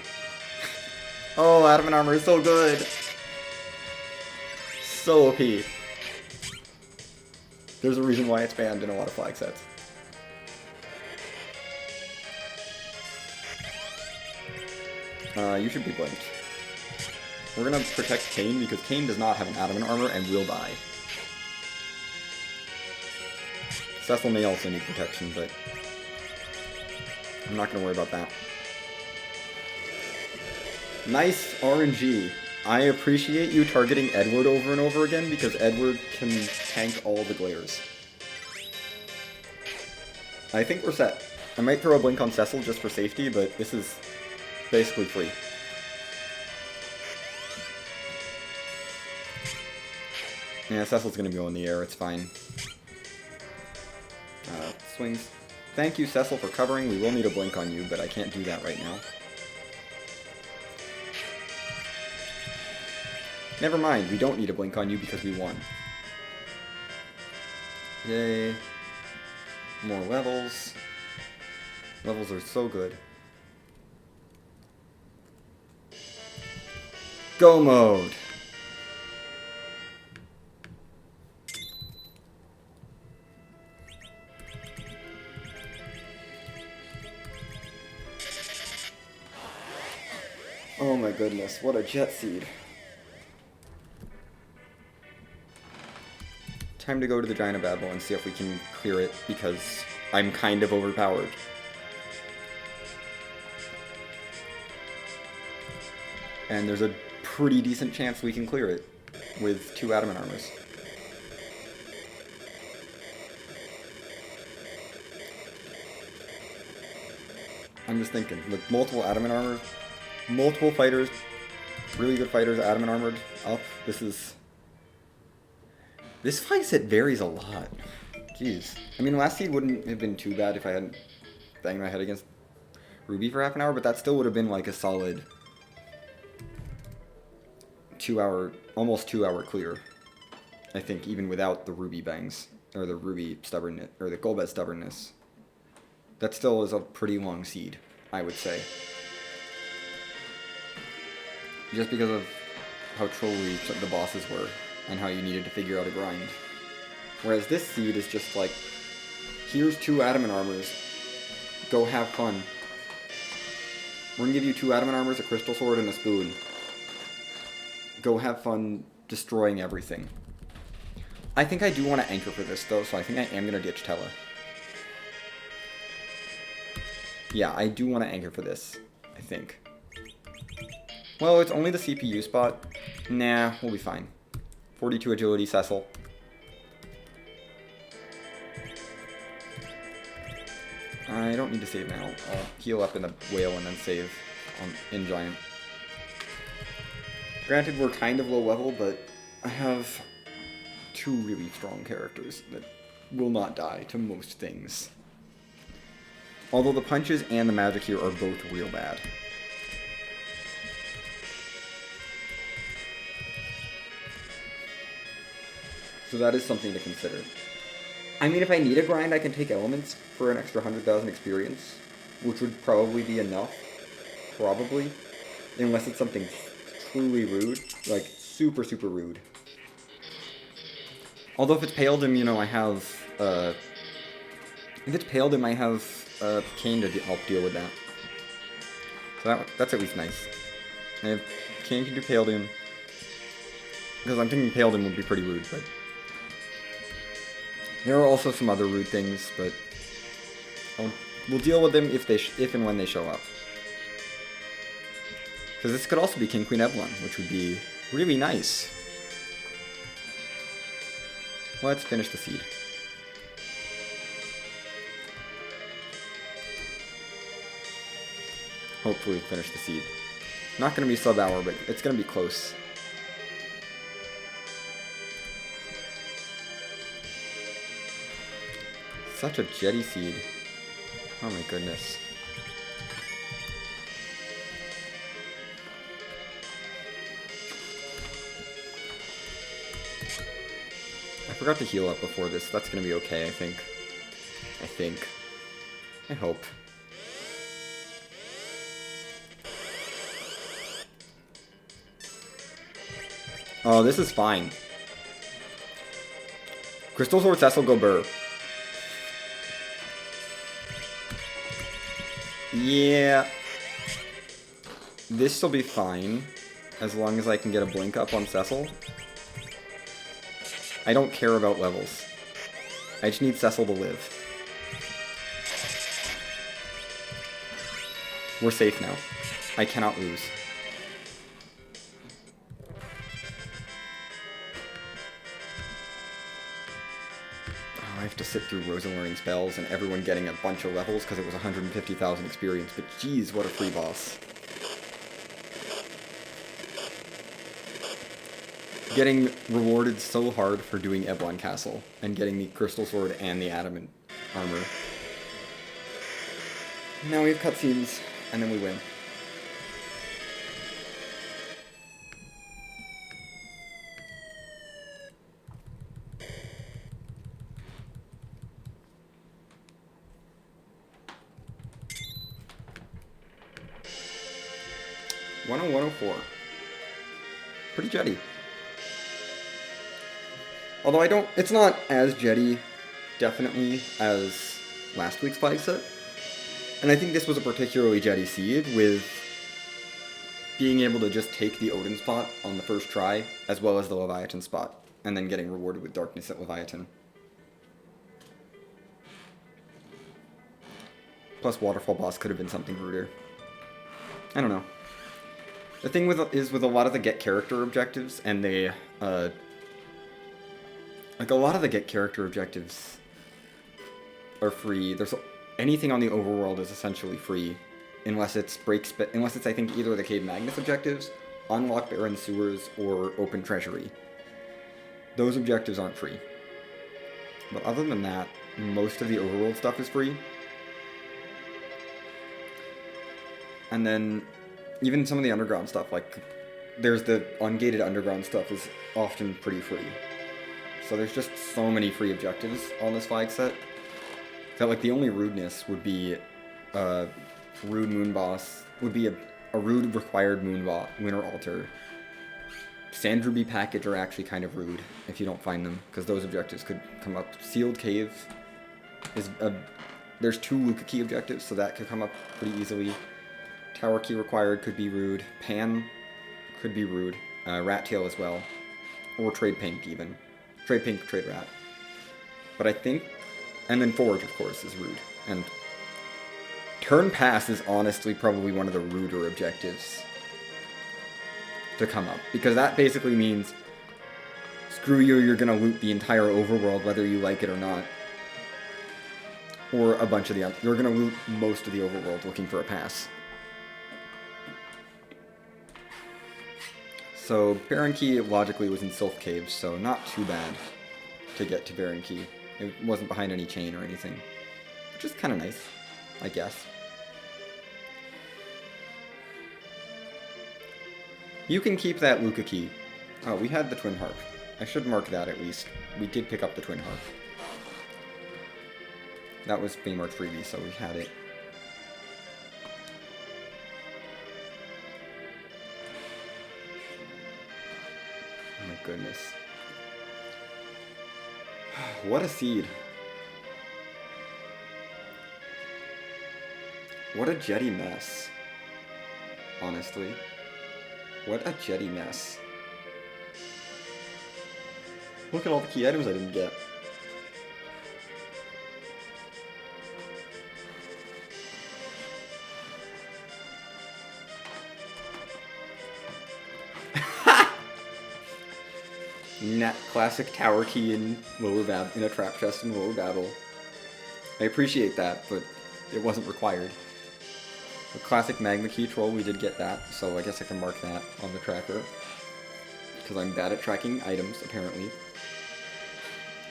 Oh, Adamant Armor is so good! So OP. There's a reason why it's banned in a lot of flag sets. You should be blinked. We're gonna protect Kane because Kane does not have an Adamant Armor and will die. Cecil may also need protection, but I'm not gonna worry about that. Nice RNG. I appreciate you targeting Edward over and over again because Edward can tank all the glares. I think we're set. I might throw a blink on Cecil just for safety, but this is basically free. Yeah, Cecil's gonna go in the air, it's fine. Swings. Thank you, Cecil, for covering. We will need a blink on you, but I can't do that right now. Never mind, we don't need a blink on you because we won. Yay. More levels. Levels are so good. Go mode! Oh my goodness, what a jet seed. Time to go to the Giant of Babel and see if we can clear it, because I'm kind of overpowered. And there's a pretty decent chance we can clear it with 2 Adamant Armors. I'm just thinking, with multiple Adamant Armor, multiple fighters, really good fighters, Adamant Armored, up, this flag set varies a lot. Jeez. I mean, last seed wouldn't have been too bad if I hadn't banged my head against Ruby for half an hour, but that still would have been like a solid 2 hour, almost 2 hour clear. I think, even without the Ruby bangs, or the Ruby stubbornness, or the Golbez stubbornness. That still is a pretty long seed, I would say. Just because of how trolly the bosses were, and how you needed to figure out a grind. Whereas this seed is just like, here's 2 Adamant Armors, go have fun. We're gonna give you 2 Adamant Armors, a Crystal Sword, and a Spoon. Go have fun destroying everything. I think I do want to anchor for this though, so I think I am gonna ditch Tella. Yeah, I do want to anchor for this, I think. Well, it's only the CPU spot. Nah, we'll be fine. 42 agility, Cecil. I don't need to save now. I'll heal up in the whale and then save in giant. Granted, we're kind of low level, but I have 2 really strong characters that will not die to most things. Although the punches and the magic here are both real bad. So that is something to consider. I mean, if I need a grind, I can take elements for an extra 100,000 experience, which would probably be enough. Probably. Unless it's something truly rude. Like, super, super rude. Although if it's Paladin, you know, I have, if it's Paladin, I have, Kane to help deal with that. So that's at least nice. And if Kane can do Paladin, because I'm thinking Paladin would be pretty rude, but there are also some other rude things, but we'll deal with them if and when they show up. Because this could also be King Queen Evelyn, which would be really nice. Let's finish the seed. Hopefully finish the seed. Not going to be sub-hour, but it's going to be close. Such a jetty seed. Oh my goodness. I forgot to heal up before this. That's going to be okay, I think. I think. I hope. Oh, this is fine. Crystal Sword Cecil go burr. Yeah. This will be fine. As long as I can get a blink up on Cecil. I don't care about levels. I just need Cecil to live. We're safe now. I cannot lose. I have to sit through Rosa learning spells and everyone getting a bunch of levels because it was 150,000 experience, but geez, what a free boss. Getting rewarded so hard for doing Eblon Castle and getting the Crystal Sword and the Adamant armor. Now we have cutscenes, and then we win. Oh, 104. Pretty jetty. Although it's not as jetty, definitely, as last week's flag set. And I think this was a particularly jetty seed, with being able to just take the Odin spot on the first try, as well as the Leviathan spot, and then getting rewarded with darkness at Leviathan. Plus Waterfall Boss could have been something ruder. I don't know. The thing with a lot of the get character objectives, and they, like, a lot of the get character objectives are free. There's anything on the overworld is essentially free, unless it's I think either the Cave Magnus objectives, unlock barren sewers, or open treasury. Those objectives aren't free. But other than that, most of the overworld stuff is free. And then even some of the underground stuff, like there's the ungated underground stuff, is often pretty free. So there's just so many free objectives on this flag set that, like, the only rudeness would be rude moon boss, would be a rude required lunar altar. Sand ruby package are actually kind of rude if you don't find them, because those objectives could come up. Sealed cave is there's 2 Luca key objectives, so that could come up pretty easily. Tower key required could be rude. Pan could be rude. Rat tail as well, or trade pink even. Trade pink, trade rat. But I think, and then forge of course is rude. And turn pass is honestly probably one of the ruder objectives to come up, because that basically means screw you, you're gonna loot the entire overworld whether you like it or not. Or a bunch of you're gonna loot most of the overworld looking for a pass. So Baron Key logically was in Sylph Caves, so not too bad to get to Baron Key. It wasn't behind any chain or anything, which is kind of nice, I guess. You can keep that Luca key. Oh, we had the Twin Harp. I should mark that at least. We did pick up the Twin Harp. That was Feymark freebie, so we had it. Oh my goodness. What a seed. What a jetty mess. Honestly. What a jetty mess. Look at all the key items I didn't get. Classic tower key in a trap chest in lower battle. I appreciate that, but it wasn't required. The classic magma key troll, we did get that, so I guess I can mark that on the tracker. Because I'm bad at tracking items, apparently.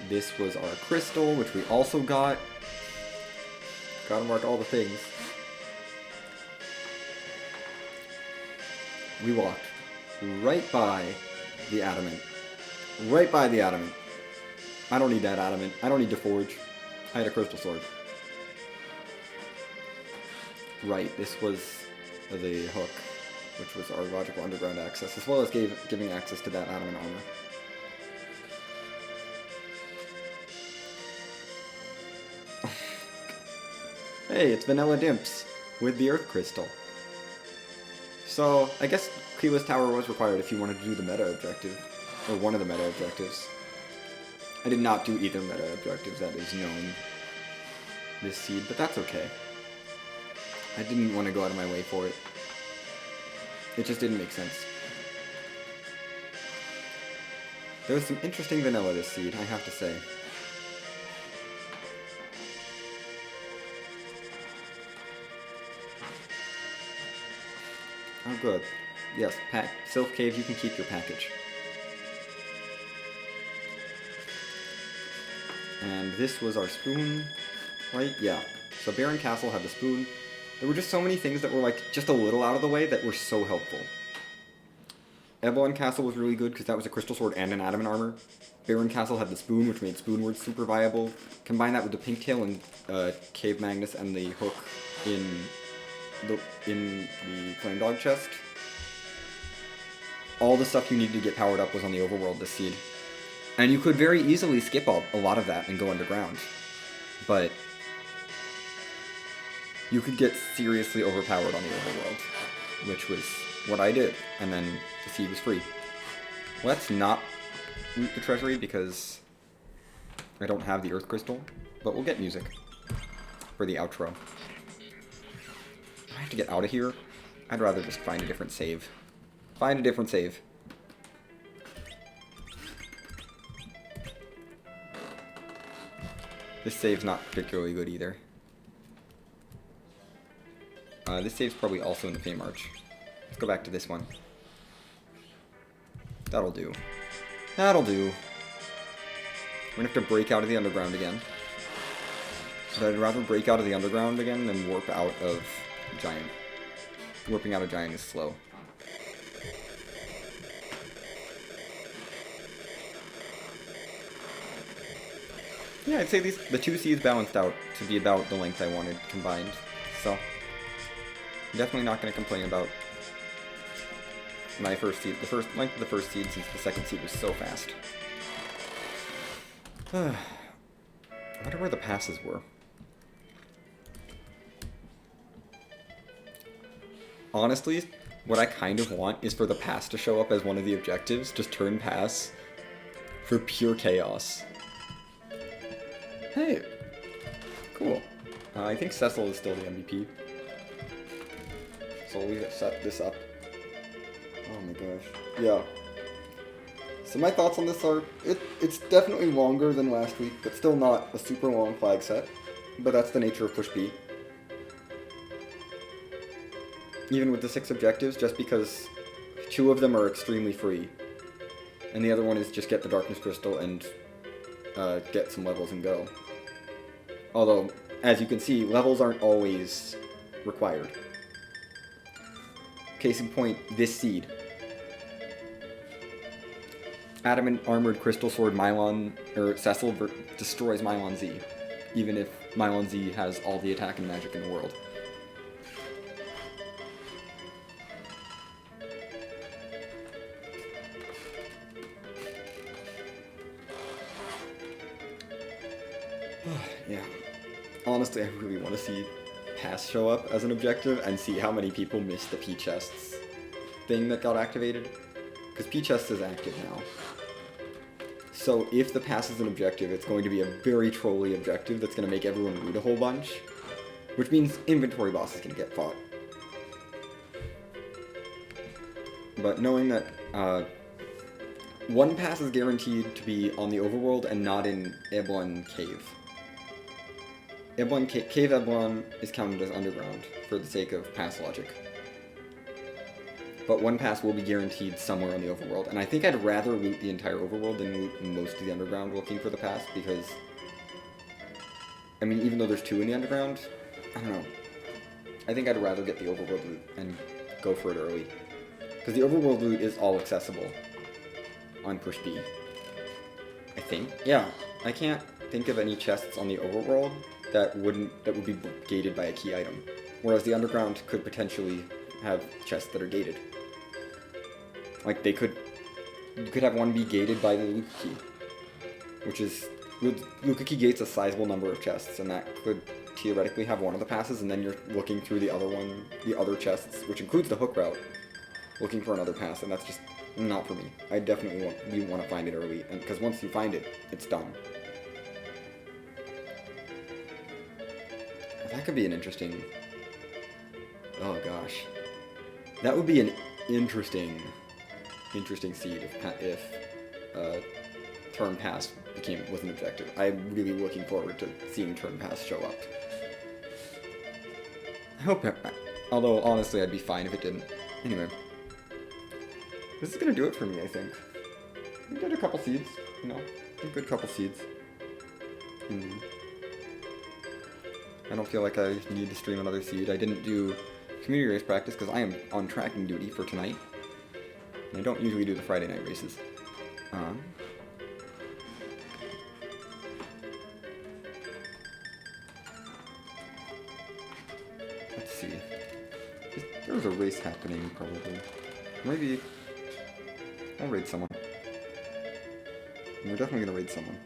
This was our crystal, which we also got. Gotta mark all the things. We walked right by the adamant. Right by the adamant. I don't need that adamant. I don't need to forge. I had a crystal sword. Right, this was the hook, which was our logical underground access, as well as giving access to that adamant armor. Hey, it's Vanilla Dimps with the Earth Crystal. So, I guess Keyless Tower was required if you wanted to do the meta objective, or one of the meta objectives. I did not do either meta objective that is known this seed, but that's okay. I didn't want to go out of my way for it. It just didn't make sense. There was some interesting vanilla this seed, I have to say. Oh, good. Yes, Sylph Cave, you can keep your package. And this was our spoon, right? Yeah. So Baron Castle had the spoon. There were just so many things that were like just a little out of the way that were so helpful. Ebon Castle was really good because that was a crystal sword and an adamant armor. Baron Castle had the spoon, which made spoon words super viable. Combine that with the pink tail and Cave Magnus and the hook in the Flame Dog chest. All the stuff you needed to get powered up was on the overworld this seed. And you could very easily skip a lot of that and go underground. But you could get seriously overpowered on the overworld, which was what I did, and then the seed was free. Let's not loot the treasury because I don't have the Earth Crystal, but we'll get music for the outro. I have to get out of here. I'd rather just find a different save. Find a different save. This save's not particularly good either. This save's probably also in the Fame Arch. Let's go back to this one. That'll do. That'll do. We're gonna have to break out of the underground again. But I'd rather break out of the underground again than warp out of Giant. Warping out of Giant is slow. Yeah, I'd say the two seeds balanced out to be about the length I wanted combined. So, I'm definitely not going to complain about my first seed. The first length of the first seed, since the second seed was so fast. I wonder where the passes were. Honestly, what I kind of want is for the pass to show up as one of the objectives. Just turn pass for pure chaos. Hey, cool. I think Cecil is still the MVP. So we set this up. Oh my gosh. Yeah. So my thoughts on this are, it's definitely longer than last week, but still not a super long flag set. But that's the nature of Push B. Even with the 6 objectives, just because 2 of them are extremely free. And the other one is just get the Darkness Crystal and get some levels and go. Although, as you can see, levels aren't always required. Case in point, this seed. Adamant Armored Crystal Sword Mylon, or Cecil destroys Mylon Z, even if Mylon Z has all the attack and magic in the world. Yeah. Honestly, I really want to see Pass show up as an objective and see how many people missed the P chests thing that got activated. Because P chest is active now. So if the Pass is an objective, it's going to be a very trolly objective that's going to make everyone root a whole bunch. Which means inventory bosses can get fought. But knowing that one Pass is guaranteed to be on the overworld and not in Eblon Cave. Cave Eblon is counted as underground for the sake of pass logic. But one pass will be guaranteed somewhere on the overworld, and I think I'd rather loot the entire overworld than loot most of the underground looking for the pass, because, I mean, even though there's 2 in the underground, I don't know. I think I'd rather get the overworld loot and go for it early. Because the overworld loot is all accessible on Push B. I think. Yeah, I can't think of any chests on the overworld that would be gated by a key item, whereas the underground could potentially have chests that are gated. Like you could have one be gated by the Luka key, which is Luka key gates a sizable number of chests, and that could theoretically have one of the passes, and then you're looking through the other chests, which includes the hook route, looking for another pass, and that's just not for me. I definitely want to find it early, and because once you find it, it's done. That could be an interesting... Oh gosh. That would be an interesting seed if Turn Pass was an objective. I'm really looking forward to seeing Turn Pass show up. I hope... Although, honestly, I'd be fine if it didn't. Anyway. This is gonna do it for me, I think. We did a couple seeds, you know. A good couple seeds. I don't feel like I need to stream another seed. I didn't do community race practice because I am on tracking duty for tonight. And I don't usually do the Friday night races. Let's see. There's a race happening, probably. Maybe I'll raid someone. We're definitely gonna raid someone.